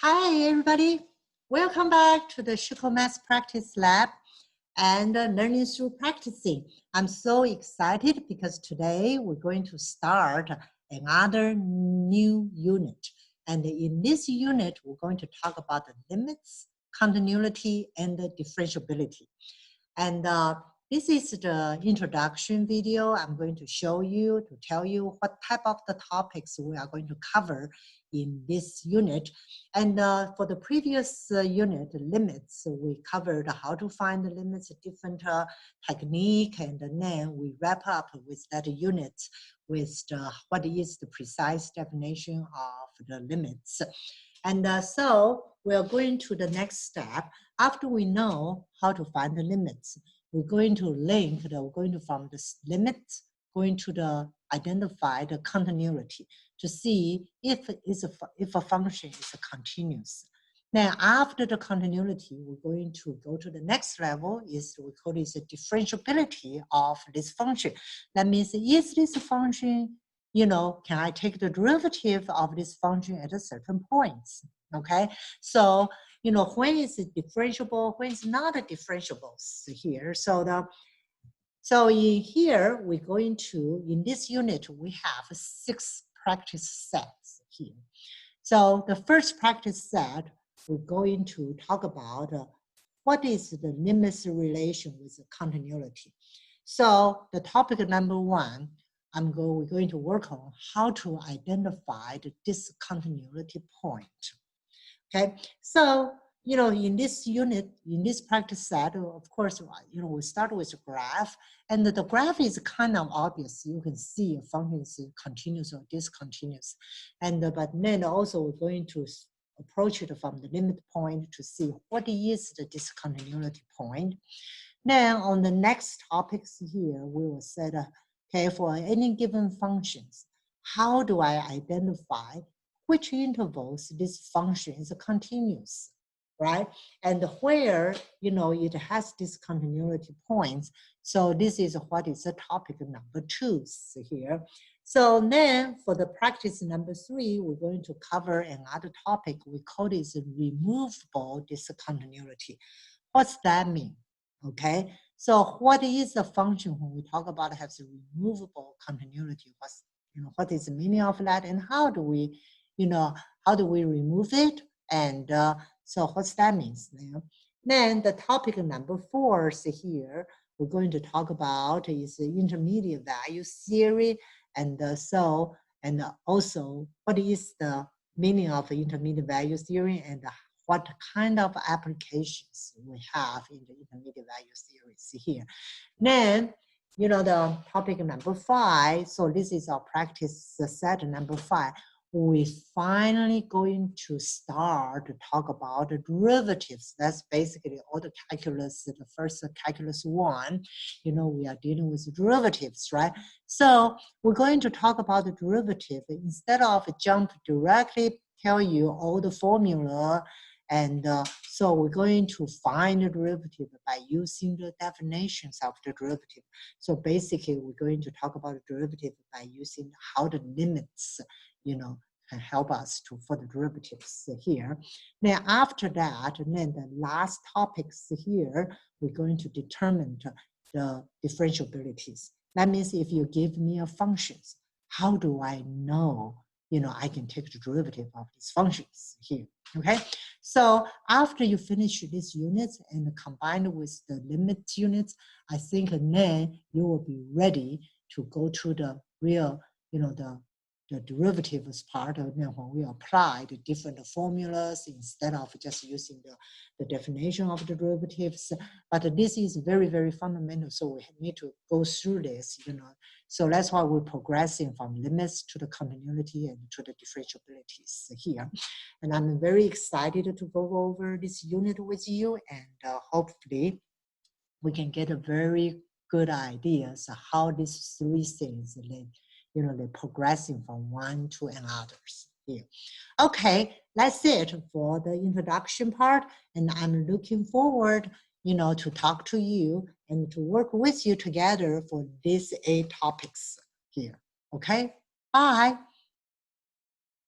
Hi, everybody. Welcome back to the Shiko Math Practice Lab and Learning Through Practicing. I'm so excited because today we're going to start another new unit. And in this unit, we're going to talk about the limits, continuity, and the differentiability. And this is the introduction video. I'm going to show you, to tell you what type of the topics we are going to cover in this unit. And for the previous unit, limits, we covered how to find the limits, different technique, and then we wrap up with that unit with what is the precise definition of the limits. And so we're going to the next step. After we know how to find the limits, we're going to link, we're going to from the limits, going to the identify the continuity to see if a function is continuous. Then after the continuity, we're going to go to the next level, is we call this the differentiability of this function. That means, is this function, can I take the derivative of this function at a certain points? Okay, so when is it differentiable, when is not differentiable here. So in here, we're going to, in this unit, we have 6 practice sets here. So the first practice set, we're going to talk about what is the limits relation with the continuity. So the topic number 1, we're going to work on how to identify the discontinuity point. Okay, so in this unit, in this practice set, of course, we start with a graph, and the graph is kind of obvious. You can see a function is continuous or discontinuous, but then also we're going to approach it from the limit point to see what is the discontinuity point. Then on the next topics here, we will say, okay, for any given functions, how do I identify which intervals this function is continuous, right? And where, it has discontinuity points. So this is what is the topic number 2 here. So then for the practice number 3, we're going to cover another topic. We call this removable discontinuity. What's that mean? Okay, so what is the function when we talk about it has a removable continuity? What is the meaning of that, and how do we remove it? And so what's that means now? Then the topic number 4 is here. We're going to talk about is the intermediate value theory, and also what is the meaning of the intermediate value theory, and what kind of applications we have in the intermediate value theories here. Then, the topic number 5, so this is our practice set number 5. We finally going to start to talk about the derivatives. That's basically all the calculus, the first calculus 1, we are dealing with derivatives, right? So we're going to talk about the derivative. Instead of jump directly tell you all the formula, and so we're going to find the derivative by using the definitions of the derivative. So basically, we're going to talk about the derivative by using how the limits, can help us for the derivatives here. Then after that, then the last topics here, we're going to determine the differentiabilities. That means if you give me a functions, how do I know, I can take the derivative of these functions here, okay? So after you finish these units and combine with the limit units, I think then you will be ready to go to the real, the derivatives part of when we apply the different formulas instead of just using the definition of the derivatives. But this is very, very fundamental, so we need to go through this, So that's why we're progressing from limits to the continuity and to the differentiabilities here. And I'm very excited to go over this unit with you, and hopefully we can get a very good idea of how these 3 things they're progressing from one to another here. Okay, that's it for the introduction part, and I'm looking forward, to talk to you and to work with you together for these 8 topics here. Okay, bye.